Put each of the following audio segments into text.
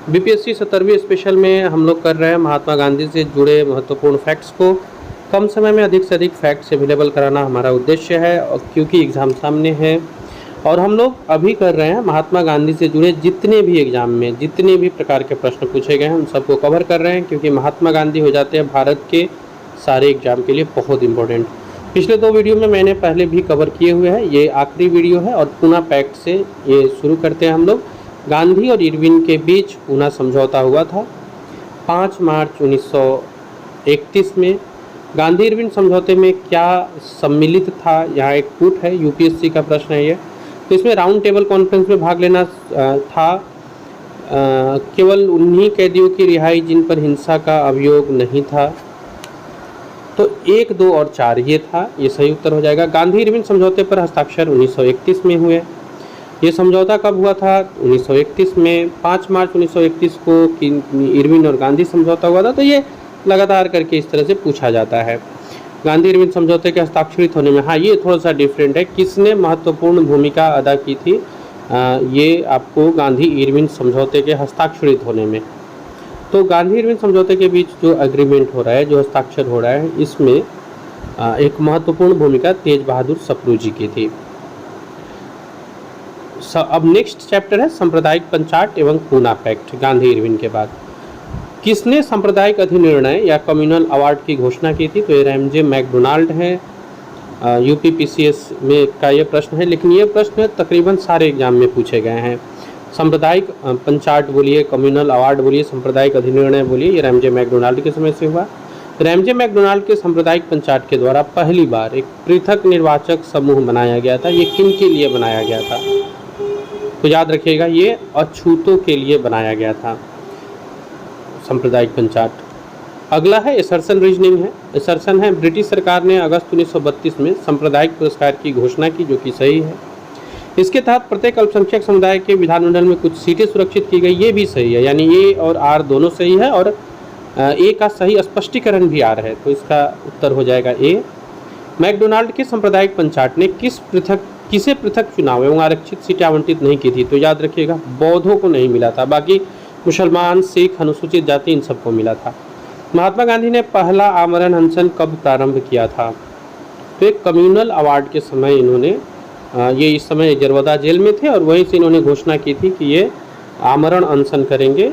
BPSC 70वीं special में हम लोग कर रहे हैं महात्मा गांधी से जुड़े महत्वपूर्ण फैक्ट्स को कम समय में अधिक से अधिक फैक्ट्स अवेलेबल कराना हमारा उद्देश्य है, और क्योंकि एग्ज़ाम सामने है और हम लोग अभी कर रहे हैं महात्मा गांधी से जुड़े जितने भी एग्ज़ाम में जितने भी प्रकार के प्रश्न पूछे गए हैं उन सबको कवर कर रहे हैं, क्योंकि महात्मा गांधी हो जाते हैं भारत के सारे एग्ज़ाम के लिए बहुत इंपॉर्टेंट। पिछले 2 वीडियो में मैंने पहले भी कवर किए हुए हैं, ये आखिरी वीडियो है और पूना पैक्ट से ये शुरू करते हैं हम लोग। गांधी और इरविन के बीच पूना समझौता हुआ था 5 मार्च 1931 में। गांधी इरविन समझौते में क्या सम्मिलित था, यहाँ एक पुट है, यूपीएससी का प्रश्न है ये। तो इसमें राउंड टेबल कॉन्फ्रेंस में भाग लेना था, केवल उन्हीं कैदियों की रिहाई जिन पर हिंसा का अभियोग नहीं था। तो 1, 2 और 4 ये था, ये सही उत्तर हो जाएगा। गांधी इरविन समझौते पर हस्ताक्षर 1931 में हुए। ये समझौता कब हुआ था? 1931 में 5 मार्च 1931 को इरविन और गांधी समझौता हुआ था। तो ये लगातार करके इस तरह से पूछा जाता है। गांधी इरविन समझौते के हस्ताक्षरित होने में, हाँ ये थोड़ा सा डिफरेंट है, किसने महत्वपूर्ण भूमिका अदा की थी ये आपको गांधी इरविन समझौते के हस्ताक्षरित होने में। तो गांधी इरविन समझौते के बीच जो एग्रीमेंट हो रहा है, जो हस्ताक्षर हो रहा है, इसमें एक महत्वपूर्ण भूमिका तेज बहादुर सप्रू जी की थी। अब नेक्स्ट चैप्टर है सांप्रदायिक पंचाट एवं पूना पैक्ट। गांधी इरविन के बाद किसने सांप्रदायिक अधिनिर्णय या कम्युनल अवार्ड की घोषणा की थी? तो ये रैमजे मैकडोनाल्ड है। यूपीपीसीएस में का ये प्रश्न है, लेकिन ये प्रश्न तकरीबन सारे एग्जाम में पूछे गए हैं। सांप्रदायिक पंचाट बोलिए, कम्युनल अवार्ड बोलिए, सांप्रदायिक अधिनिर्णय बोलिए, ये रैमजे मैकडोनाल्ड के समय से हुआ। रैमजे मैकडोनाल्ड के सांप्रदायिक पंचाट के द्वारा पहली बार एक पृथक निर्वाचक समूह बनाया गया था। ये किन के लिए बनाया गया था? तो याद रखिएगा, ये अछूतों के लिए बनाया गया था सांप्रदायिक पंचाट। अगला है एसर्सन रीजनिंग है। एसर्सन है, ब्रिटिश सरकार ने अगस्त 1932 में सांप्रदायिक पुरस्कार की घोषणा की, जो कि सही है। इसके तहत प्रत्येक अल्पसंख्यक समुदाय के विधानमंडल में कुछ सीटें सुरक्षित की गई, ये भी सही है, यानी ए और आर दोनों सही है, और ए का सही स्पष्टीकरण भी आर है, तो इसका उत्तर हो जाएगा ए। मैकडोनाल्ड के सांप्रदायिक पंचाट ने किसे पृथक चुनाव एवं आरक्षित सीटें आवंटित नहीं की थी? तो याद रखिएगा, बौद्धों को नहीं मिला था, बाकी मुसलमान, सिख, अनुसूचित जाति इन सबको मिला था। महात्मा गांधी ने पहला आमरण अनशन कब प्रारंभ किया था? तो एक कम्युनल अवार्ड के समय इन्होंने ये इस समय जरवदा जेल में थे और वहीं से इन्होंने घोषणा की थी कि ये आमरण अनशन करेंगे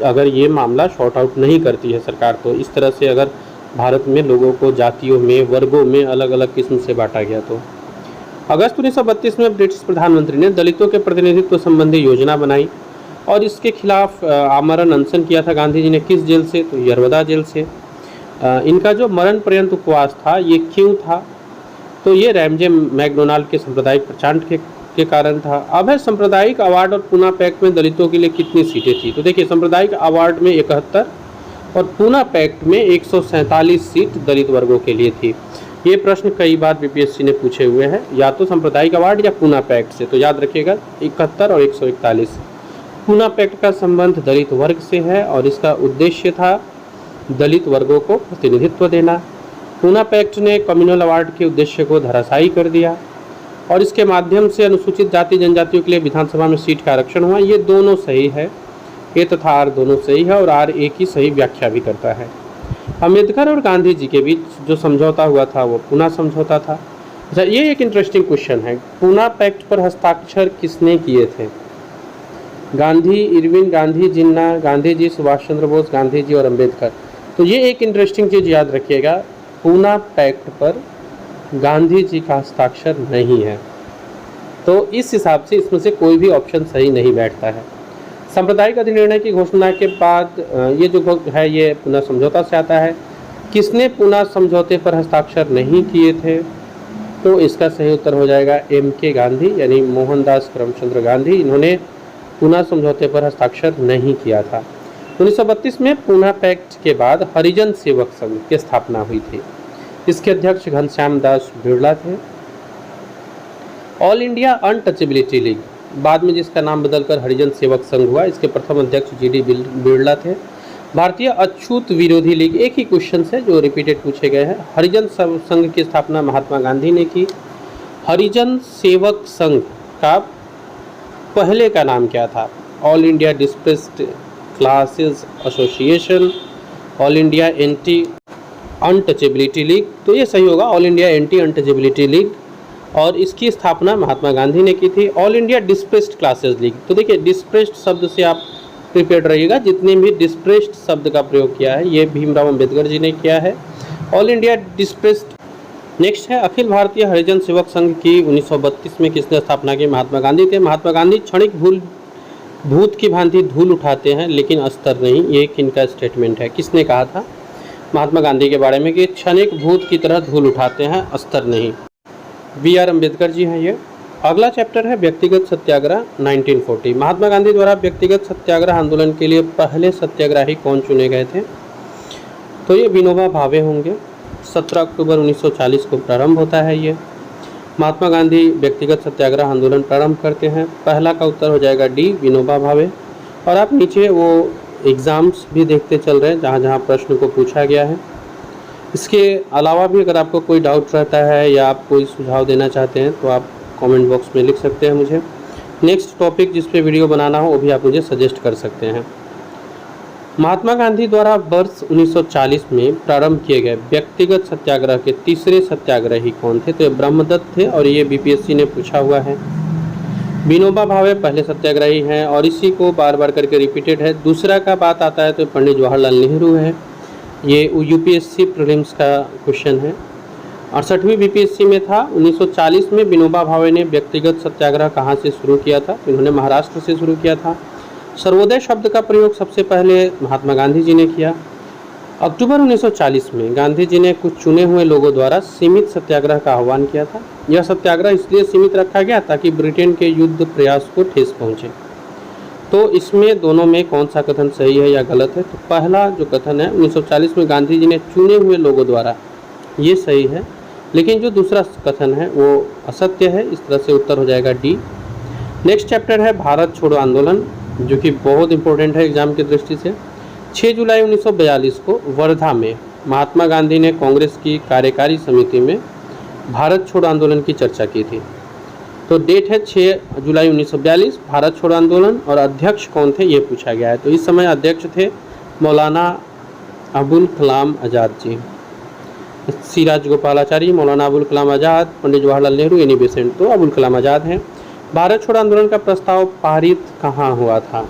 अगर ये मामला शॉर्ट आउट नहीं करती है सरकार। तो इस तरह से अगर भारत में लोगों को जातियों में, वर्गों में अलग अलग किस्म से बांटा गया। तो अगस्त 1932 में ब्रिटिश प्रधानमंत्री ने दलितों के प्रतिनिधित्व संबंधी योजना बनाई और इसके खिलाफ आमरण अनशन किया था गांधी जी ने। किस जेल से? तो यरवदा जेल से। इनका जो मरण पर्यंत उपवास था ये क्यों था? तो ये रैमजे मैकडोनाल्ड के सांप्रदायिक पंचाट के कारण था। अब है सांप्रदायिक अवार्ड और पूना पैक्ट में दलितों के लिए कितनी सीटें थी? तो देखिए, सांप्रदायिक अवार्ड में 71 और पूना पैक्ट में 147 सीट दलित वर्गों के लिए थी। ये प्रश्न कई बार बीपीएससी ने पूछे हुए हैं, या तो सांप्रदायिक अवार्ड या पूना पैक्ट से। तो याद रखिएगा 71 और 141। पूना पैक्ट का संबंध दलित वर्ग से है और इसका उद्देश्य था दलित वर्गों को प्रतिनिधित्व देना। पूना पैक्ट ने कम्युनल अवार्ड के उद्देश्य को धराशायी कर दिया और इसके माध्यम से अनुसूचित जाति जनजातियों के लिए विधानसभा में सीट का आरक्षण हुआ। ये दोनों सही है, ए तथा आर दोनों सही है और आर ए की सही व्याख्या भी करता है। अम्बेडकर और गांधी जी के बीच जो समझौता हुआ था वो पूना समझौता था। अच्छा, ये एक इंटरेस्टिंग क्वेश्चन है, पूना पैक्ट पर हस्ताक्षर किसने किए थे? गांधी, इरविन, गांधी, जिन्ना, गांधी जी, सुभाष चंद्र बोस, गांधी जी और अम्बेडकर। तो ये एक इंटरेस्टिंग चीज़ याद रखिएगा, पूना पैक्ट पर गांधी जी का हस्ताक्षर नहीं है। तो इस हिसाब से इसमें से कोई भी ऑप्शन सही नहीं बैठता है। सांप्रदायिक अधिनिर्णय की घोषणा के बाद ये जो है ये पूना समझौता से आता है। किसने पूना समझौते पर हस्ताक्षर नहीं किए थे? तो इसका सही उत्तर हो जाएगा M.K. गांधी, यानी मोहनदास करमचंद गांधी। इन्होंने पूना समझौते पर हस्ताक्षर नहीं किया था। 1932 में पूना पैक्ट के बाद हरिजन सेवक संघ की स्थापना हुई थी। इसके अध्यक्ष घनश्याम दास बिरला थे। ऑल इंडिया अनटचेबिलिटी लीग, बाद में जिसका नाम बदलकर हरिजन सेवक संघ हुआ, इसके प्रथम अध्यक्ष G.D. बिरला थे। भारतीय अछूत विरोधी लीग, एक ही क्वेश्चन है जो रिपीटेड पूछे गए हैं। हरिजन संघ की स्थापना महात्मा गांधी ने की। हरिजन सेवक संघ का पहले का नाम क्या था? All India depressed classes association, all India anti untouchability league, तो ये सही होगा, all India anti untouchability league. और इसकी स्थापना महात्मा गांधी ने की थी। All India depressed classes league, तो देखिए डिस्प्रेस्ड शब्द से आप प्रिपेयर्ड रहिएगा, जितने भी डिस्प्रेस्ड शब्द का प्रयोग किया है ये भीमराव अंबेडकर जी ने किया है, ऑल इंडिया डिस्प्रेस्ड। नेक्स्ट है अखिल भारतीय हरिजन सेवक संघ की 1932 में किसने स्थापना की? महात्मा गांधी थे। महात्मा गांधी क्षणिक भूत की भांति धूल उठाते हैं लेकिन अस्तर नहीं, ये किनका स्टेटमेंट है? किसने कहा था महात्मा गांधी के बारे में कि क्षणिक भूत की तरह धूल उठाते हैं, अस्तर नहीं? बी.आर. अम्बेडकर जी हैं ये। अगला चैप्टर है व्यक्तिगत सत्याग्रह 1940। महात्मा गांधी द्वारा व्यक्तिगत सत्याग्रह आंदोलन के लिए पहले सत्याग्रही कौन चुने गए थे? तो ये विनोबा भावे होंगे। 17 अक्टूबर 1940 को प्रारंभ होता है ये। महात्मा गांधी व्यक्तिगत सत्याग्रह आंदोलन प्रारंभ करते हैं। पहला का उत्तर हो जाएगा डी, विनोबा भावे। और आप नीचे वो एग्ज़ाम्स भी देखते चल रहे हैं जहाँ जहाँ प्रश्न को पूछा गया है। इसके अलावा भी अगर आपको कोई डाउट रहता है या आप कोई सुझाव देना चाहते हैं तो आप कमेंट बॉक्स में लिख सकते हैं मुझे। नेक्स्ट टॉपिक जिस पे वीडियो बनाना हो वो भी आप मुझे सजेस्ट कर सकते हैं। महात्मा गांधी द्वारा वर्ष 1940 में प्रारंभ किए गए व्यक्तिगत सत्याग्रह के तीसरे सत्याग्रही कौन थे? तो ये ब्रह्मदत्त थे और ये बीपीएससी ने पूछा हुआ है। विनोबा भावे पहले सत्याग्रही हैं और इसी को बार बार करके रिपीटेड है। दूसरा का बात आता है तो पंडित जवाहरलाल नेहरू है, ये यूपीएससी प्रीलिम्स का क्वेश्चन है। 68वीं बीपीएससी में था। 1940 में विनोबा भावे ने व्यक्तिगत सत्याग्रह कहाँ से शुरू किया था? इन्होंने महाराष्ट्र से शुरू किया था। सर्वोदय शब्द का प्रयोग सबसे पहले महात्मा गांधी जी ने किया। अक्टूबर 1940 में गांधी जी ने कुछ चुने हुए लोगों द्वारा सीमित सत्याग्रह का आह्वान किया था। यह सत्याग्रह इसलिए सीमित रखा गया ताकि ब्रिटेन के युद्ध प्रयास को ठेस पहुँचे। तो इसमें दोनों में कौन सा कथन सही है या गलत है? तो पहला जो कथन है 1940 में गांधी जी ने चुने हुए लोगों द्वारा, ये सही है, लेकिन जो दूसरा कथन है वो असत्य है। इस तरह से उत्तर हो जाएगा डी। नेक्स्ट चैप्टर है भारत छोड़ो आंदोलन, जो कि बहुत इंपॉर्टेंट है एग्जाम की दृष्टि से। 6 जुलाई 1942 को वर्धा में महात्मा गांधी ने कांग्रेस की कार्यकारी समिति में भारत छोड़ो आंदोलन की चर्चा की थी। तो डेट है 6 जुलाई 1942, भारत छोड़ो आंदोलन। और अध्यक्ष कौन थे ये पूछा गया है। तो इस समय अध्यक्ष थे मौलाना अबुल कलाम आज़ाद जी, सी राजगोपालाचारी, मौलाना अबुल कलाम आज़ाद, पंडित जवाहरलाल नेहरू, एनी बेसेंट। तो अबुल कलाम आज़ाद हैं। भारत छोड़ो आंदोलन का प्रस्ताव पारित कहाँ हुआ था?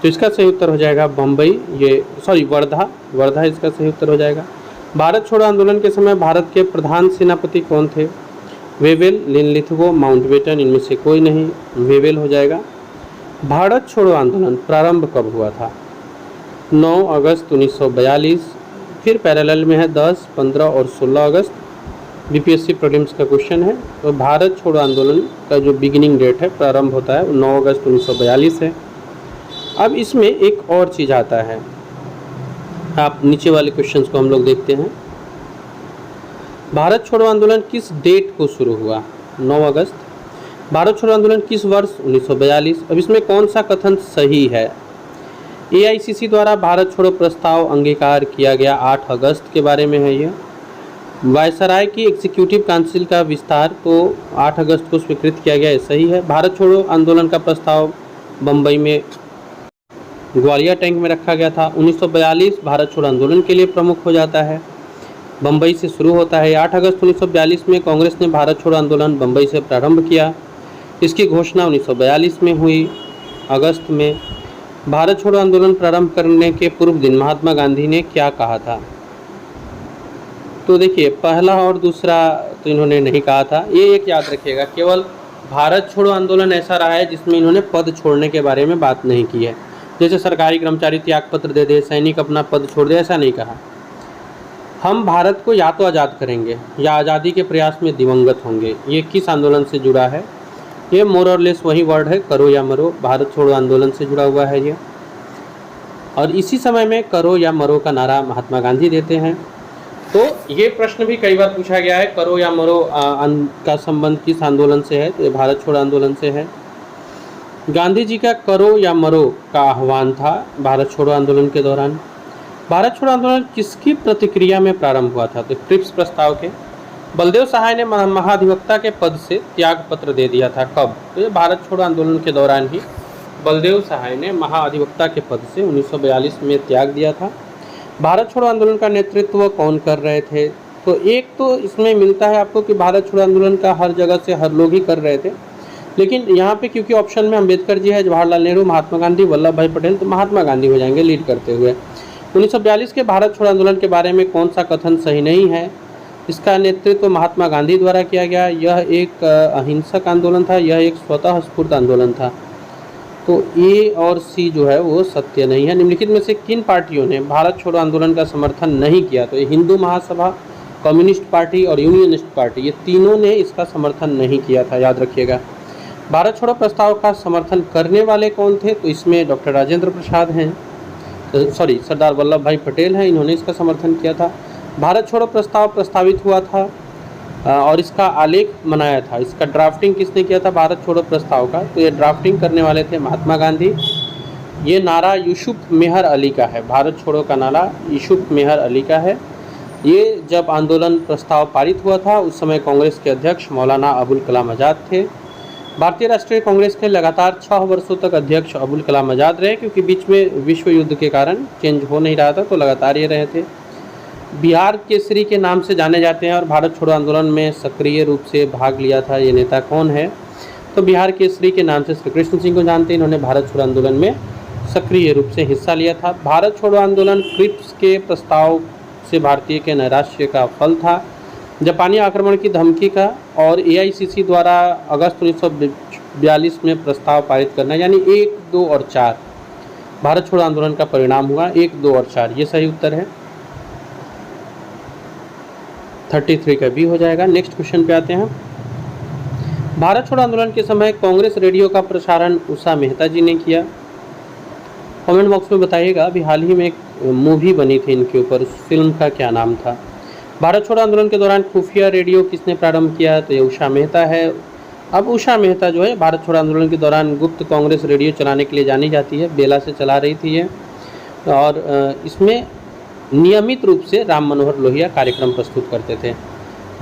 तो इसका सही उत्तर हो जाएगा बम्बई, वर्धा इसका सही उत्तर हो जाएगा। भारत छोड़ो आंदोलन के समय भारत के प्रधान सेनापति कौन थे? वेवेल, लिनलिथगो, माउंटबेटन, इनमें से कोई नहीं, वेवेल हो जाएगा। भारत छोड़ो आंदोलन प्रारंभ कब हुआ था? 9 अगस्त 1942। फिर पैरेलल में है 10, 15 और 16 अगस्त। बीपीएससी प्रीलिम्स का क्वेश्चन है। तो भारत छोड़ो आंदोलन का जो बिगिनिंग डेट है, प्रारंभ होता है, 9 अगस्त 1942 है। अब इसमें एक और चीज़ आता है, आप नीचे वाले क्वेश्चंस को हम लोग देखते हैं। भारत छोड़ो आंदोलन किस डेट को शुरू हुआ? 9 अगस्त। भारत छोड़ो आंदोलन किस वर्ष? 1942। अब इसमें कौन सा कथन सही है? एआईसीसी द्वारा भारत छोड़ो प्रस्ताव अंगीकार किया गया 8 अगस्त के बारे में है ये। वायसराय की एग्जीक्यूटिव काउंसिल का विस्तार तो 8 अगस्त को स्वीकृत किया गया, सही है। भारत छोड़ो आंदोलन का प्रस्ताव बम्बई में ग्वालियर टैंक में रखा गया था। 1942 भारत छोड़ो आंदोलन के लिए प्रमुख हो जाता है, बम्बई से शुरू होता है। 8 अगस्त 1942 में कांग्रेस ने भारत छोड़ो आंदोलन बम्बई से प्रारंभ किया। इसकी घोषणा 1942 में हुई अगस्त में। भारत छोड़ो आंदोलन प्रारंभ करने के पूर्व दिन महात्मा गांधी ने क्या कहा था? तो देखिए पहला और दूसरा तो इन्होंने नहीं कहा था, ये एक याद रखिएगा। केवल भारत छोड़ो आंदोलन ऐसा रहा है जिसमें इन्होंने पद छोड़ने के बारे में बात नहीं की है। जैसे सरकारी कर्मचारी त्यागपत्र दे दे, सैनिक अपना पद छोड़ दे, ऐसा नहीं कहा। हम भारत को या तो आज़ाद करेंगे या आज़ादी के प्रयास में दिवंगत होंगे। ये किस आंदोलन से जुड़ा है? ये मोर और लेस वही वर्ड है, करो या मरो, भारत छोड़ो आंदोलन से जुड़ा हुआ है ये। और इसी समय में करो या मरो का नारा महात्मा गांधी देते हैं। तो ये प्रश्न भी कई बार पूछा गया है, करो या मरो का संबंध किस आंदोलन से है? तो ये भारत छोड़ो आंदोलन से है। गांधी जी का करो या मरो का आह्वान था भारत छोड़ो आंदोलन के दौरान। भारत छोड़ो आंदोलन किसकी प्रतिक्रिया में प्रारंभ हुआ था? तो ट्रिप्स प्रस्ताव के। बलदेव सहाय ने महाधिवक्ता के पद से त्याग पत्र दे दिया था, कब? तो ये भारत छोड़ो आंदोलन के दौरान ही बलदेव सहाय ने महाअधिवक्ता के पद से 1942 में त्याग दिया था। भारत छोड़ो आंदोलन का नेतृत्व कौन कर रहे थे? तो एक तो इसमें मिलता है आपको कि भारत छोड़ो आंदोलन का हर जगह से हर लोग ही कर रहे थे, लेकिन यहाँ पे क्योंकि ऑप्शन में अम्बेडकर जी है, जवाहरलाल नेहरू, महात्मा गांधी, वल्लभ भाई पटेल, तो महात्मा गांधी हो जाएंगे लीड करते हुए। 1942 के भारत छोड़ो आंदोलन के बारे में कौन सा कथन सही नहीं है? इसका नेतृत्व महात्मा गांधी द्वारा किया गया। यह एक अहिंसक आंदोलन था, यह एक स्वतः स्फूर्त आंदोलन था। तो ए और सी जो है वो सत्य नहीं है। निम्नलिखित में से किन पार्टियों ने भारत छोड़ो आंदोलन का समर्थन नहीं किया? तो ये हिंदू महासभा, कम्युनिस्ट पार्टी और यूनियनिस्ट पार्टी, ये तीनों ने इसका समर्थन नहीं किया था, याद रखिएगा। भारत छोड़ो प्रस्ताव का समर्थन करने वाले कौन थे? तो इसमें डॉक्टर राजेंद्र प्रसाद हैं, सरदार वल्लभ भाई पटेल हैं, इन्होंने इसका समर्थन किया था। भारत छोड़ो प्रस्ताव प्रस्तावित हुआ था और इसका आलेख बनाया था। इसका ड्राफ्टिंग किसने किया था भारत छोड़ो प्रस्ताव का? तो ये ड्राफ्टिंग करने वाले थे महात्मा गांधी। ये नारा यूसुफ मेहर अली का है, भारत छोड़ो का नारा यूसुफ मेहर अली का है। ये जब आंदोलन प्रस्ताव पारित हुआ था उस समय कांग्रेस के अध्यक्ष मौलाना अबुल कलाम आज़ाद थे। भारतीय राष्ट्रीय कांग्रेस के लगातार 6 वर्षों तक अध्यक्ष अबुल कलाम आज़ाद रहे, क्योंकि बीच में विश्व युद्ध के कारण चेंज हो नहीं रहा था, तो लगातार ये रहे थे। बिहार केसरी के नाम से जाने जाते हैं और भारत छोड़ो आंदोलन में सक्रिय रूप से भाग लिया था। ये नेता कौन है? तो बिहार केसरी के नाम से श्री कृष्ण सिंह को जानते हैं, इन्होंने भारत छोड़ो आंदोलन में सक्रिय रूप से हिस्सा लिया था। भारत छोड़ो आंदोलन क्रिप्स के प्रस्ताव से भारतीय के नैराश्य का फल था, जापानी आक्रमण की धमकी का, और एआईसीसी द्वारा अगस्त 1942 में प्रस्ताव पारित करना, यानी 1, 2 और 4 भारत छोड़ो आंदोलन का परिणाम हुआ। 1, 2 और 4 ये सही उत्तर है। 33 का भी हो जाएगा। नेक्स्ट क्वेश्चन पे आते हैं। भारत छोड़ो आंदोलन के समय कांग्रेस रेडियो का प्रसारण उषा मेहता जी ने किया। कमेंट बॉक्स में बताइएगा। अभी हाल ही में एक मूवी बनी थी इनके ऊपर, उस फिल्म का क्या नाम था? भारत छोड़ो आंदोलन के दौरान खुफिया रेडियो किसने प्रारंभ किया? तो ये उषा मेहता है। अब उषा मेहता जो है भारत छोड़ो आंदोलन के दौरान गुप्त कांग्रेस रेडियो चलाने के लिए जानी जाती है, बेला से चला रही थी ये, और इसमें नियमित रूप से राम मनोहर लोहिया कार्यक्रम प्रस्तुत करते थे।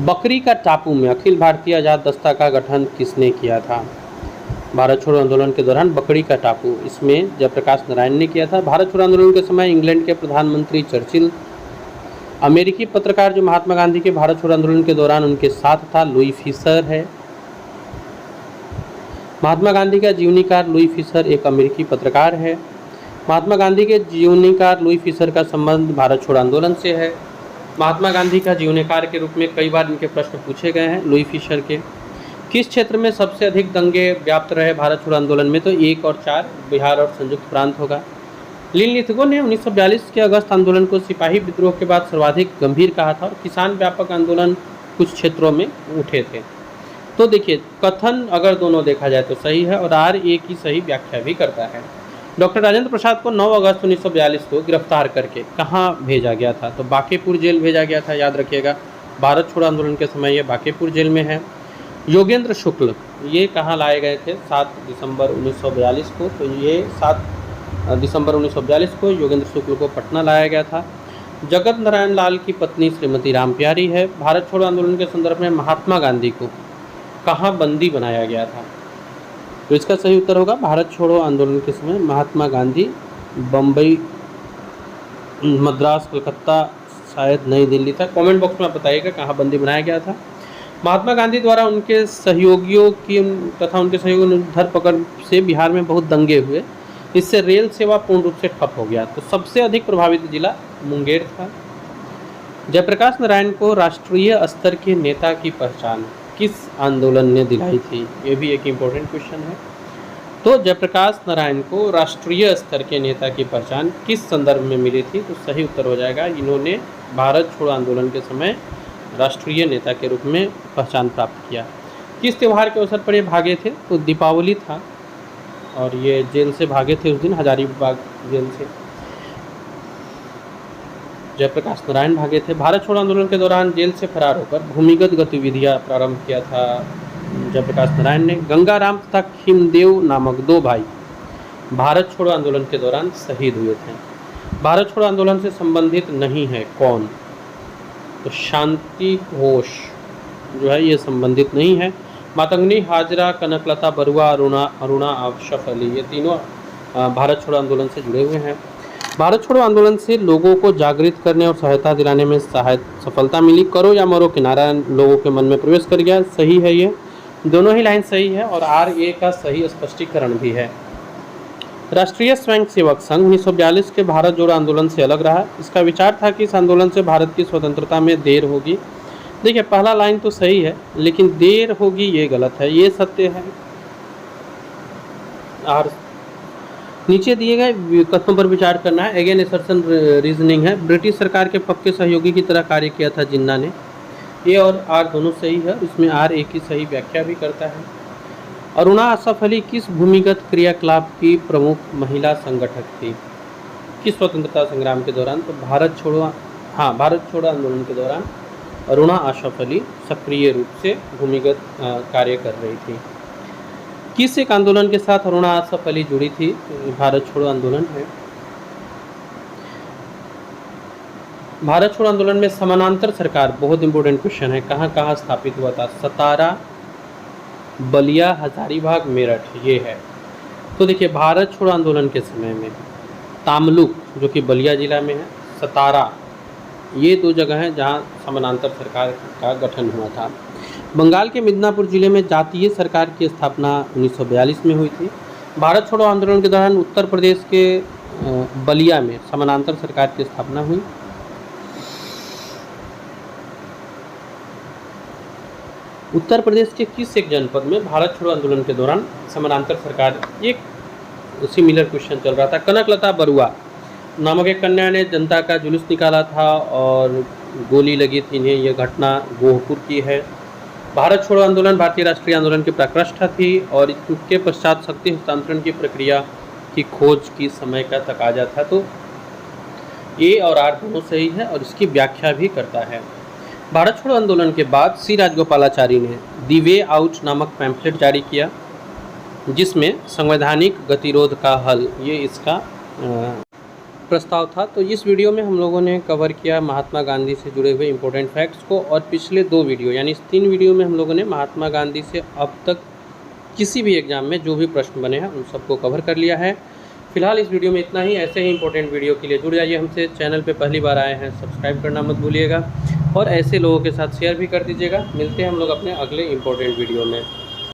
बकरी का टापू में अखिल भारतीय आज़ाद दस्ता का गठन किसने किया था? भारत छोड़ो आंदोलन के दौरान बकरी का टापू, इसमें जयप्रकाश नारायण ने किया था। भारत छोड़ो आंदोलन के समय इंग्लैंड के प्रधानमंत्री चर्चिल। अमेरिकी पत्रकार जो महात्मा गांधी के भारत छोड़ो आंदोलन के दौरान उनके साथ था, लुई फिशर है। महात्मा गांधी का जीवनीकार लुई फिशर एक अमेरिकी पत्रकार है। महात्मा गांधी के जीवनीकार लुई फिशर का संबंध भारत छोड़ो आंदोलन से है। महात्मा गांधी का जीवनीकार के रूप में कई बार इनके प्रश्न पूछे गए हैं लुई फिशर के। किस क्षेत्र में सबसे अधिक दंगे व्याप्त रहे भारत छोड़ो आंदोलन में? तो 1 और 4 बिहार और संयुक्त प्रांत होगा। लिनलिथगो ने 1942 के अगस्त आंदोलन को सिपाही विद्रोह के बाद सर्वाधिक गंभीर कहा था और किसान व्यापक आंदोलन कुछ क्षेत्रों में उठे थे। तो देखिए, कथन अगर दोनों देखा जाए तो सही है और आर ए की सही व्याख्या भी करता है। डॉक्टर राजेंद्र प्रसाद को 9 अगस्त 1942 को गिरफ्तार करके कहाँ भेजा गया था? तो बांकेपुर जेल भेजा गया था, याद रखिएगा। भारत छोड़ो आंदोलन के समय ये बांकेपुर जेल में है। योगेंद्र शुक्ल ये कहाँ लाए गए थे? 7 दिसंबर 1942 को। तो ये 7 दिसंबर 1942 को योगेंद्र शुक्ल को पटना लाया गया था। जगत नारायण लाल की पत्नी श्रीमती रामप्यारी है। भारत छोड़ो आंदोलन के संदर्भ में महात्मा गांधी को कहाँ बंदी बनाया गया था? तो इसका सही उत्तर होगा भारत छोड़ो आंदोलन के समय महात्मा गांधी बम्बई, मद्रास, कलकत्ता, शायद नई दिल्ली था। कमेंट बॉक्स में आप बताइएगा कहाँ बंदी बनाया गया था। महात्मा गांधी द्वारा उनके सहयोगियों की तथा उनके सहयोगियों की धरपकड़ से बिहार में बहुत दंगे हुए, इससे रेल सेवा पूर्ण रूप से ठप हो गया। तो सबसे अधिक प्रभावित जिला मुंगेर था। जयप्रकाश नारायण को राष्ट्रीय स्तर के नेता की पहचान किस आंदोलन ने दिलाई थी? ये भी एक इम्पोर्टेंट क्वेश्चन है। तो जयप्रकाश नारायण को राष्ट्रीय स्तर के नेता की पहचान किस संदर्भ में मिली थी? तो सही उत्तर हो जाएगा, इन्होंने भारत छोड़ो आंदोलन के समय राष्ट्रीय नेता के रूप में पहचान प्राप्त किया। किस त्यौहार के अवसर पर ये भागे थे? तो दीपावली था और ये जेल से भागे थे उस दिन, हजारीबाग जेल से जयप्रकाश नारायण भागे थे। भारत छोड़ो आंदोलन के दौरान जेल से फरार होकर भूमिगत गतिविधियां प्रारंभ किया था जयप्रकाश नारायण ने। गंगाराम तथा खिमदेव नामक 2 भाई भारत छोड़ो आंदोलन के दौरान शहीद हुए थे। भारत छोड़ो आंदोलन से संबंधित नहीं है कौन? तो शांति घोष जो है ये संबंधित नहीं है। मातंगनी हाजरा, कनकलता बरुआ, अरुणा अशरफ अली, ये तीनों भारत छोड़ो आंदोलन से जुड़े हुए हैं। भारत छोड़ो आंदोलन से लोगों को जागृत करने और सहायता दिलाने में सफलता मिली। करो या मरो के नारा लोगों के मन में प्रवेश कर गया। सही है, ये दोनों ही लाइन सही है और RA का सही स्पष्टीकरण भी है। राष्ट्रीय स्वयंसेवक संघ 1942 के भारत जोड़ो आंदोलन से अलग रहा। इसका विचार था कि इस आंदोलन से भारत की स्वतंत्रता में देर होगी। देखिए, पहला लाइन तो सही है, लेकिन देर होगी ये गलत है, ये सत्य है। और नीचे दिए गए कथनों पर विचार करना है। अगेन असर्शन रीजनिंग है। ब्रिटिश सरकार के पक्के सहयोगी की तरह कार्य किया था जिन्ना ने। ए और R दोनों सही है, इसमें RA की सही व्याख्या भी करता है। अरुणा अशरफ अली किस भूमिगत क्रियाकलाप की प्रमुख महिला संगठक थी किस स्वतंत्रता संग्राम के दौरान? तो भारत छोड़ो आंदोलन के दौरान अरुणा अशरफ अली सक्रिय रूप से भूमिगत कार्य कर रही थी। किस एक आंदोलन के साथ अरुणा अशरफ अली जुड़ी थी? भारत छोड़ो आंदोलन है। भारत छोड़ो आंदोलन में समानांतर सरकार, बहुत इंपॉर्टेंट क्वेश्चन है, कहाँ कहाँ स्थापित हुआ था? सतारा, बलिया, हजारीबाग, मेरठ, ये है। तो देखिए, भारत छोड़ो आंदोलन के समय में तामलुक, जो कि बलिया जिला में है, सतारा, ये दो जगह हैं जहाँ समानांतर सरकार का गठन हुआ था। बंगाल के मिदनापुर जिले में जातीय सरकार की स्थापना 1942 में हुई थी। भारत छोड़ो आंदोलन के दौरान उत्तर प्रदेश के बलिया में समानांतर सरकार की स्थापना हुई। उत्तर प्रदेश के किस एक जनपद में भारत छोड़ो आंदोलन के दौरान समानांतर सरकार, एक सिमिलर क्वेश्चन चल रहा था। कनकलता बरुआ नामक एक कन्या ने जनता का जुलूस निकाला था और गोली लगी थी इन्हें। यह घटना गोहपुर की है। भारत छोड़ो आंदोलन भारतीय राष्ट्रीय आंदोलन की प्रकृष्ठा थी और इसके पश्चात शक्ति हस्तांतरण की प्रक्रिया की खोज की समय का तकाजा था। तो A और R दोनों सही है और इसकी व्याख्या भी करता है। भारत छोड़ो आंदोलन के बाद C राजगोपालाचारी ने दी वे आउट नामक पैम्फलेट जारी किया, जिसमें संवैधानिक गतिरोध का हल, ये इसका प्रस्ताव था। तो इस वीडियो में हम लोगों ने कवर किया महात्मा गांधी से जुड़े हुए इंपॉर्टेंट फैक्ट्स को, और पिछले 2 वीडियो यानी इस 3 वीडियो में हम लोगों ने महात्मा गांधी से अब तक किसी भी एग्जाम में जो भी प्रश्न बने हैं उन सबको कवर कर लिया है। फिलहाल इस वीडियो में इतना ही। ऐसे ही इंपॉर्टेंट वीडियो के लिए जुड़ जाइए हमसे। चैनल पे पहली बार आए हैं सब्सक्राइब करना मत भूलिएगा और ऐसे लोगों के साथ शेयर भी कर दीजिएगा। मिलते हैं हम लोग अपने अगले इंपॉर्टेंट वीडियो में।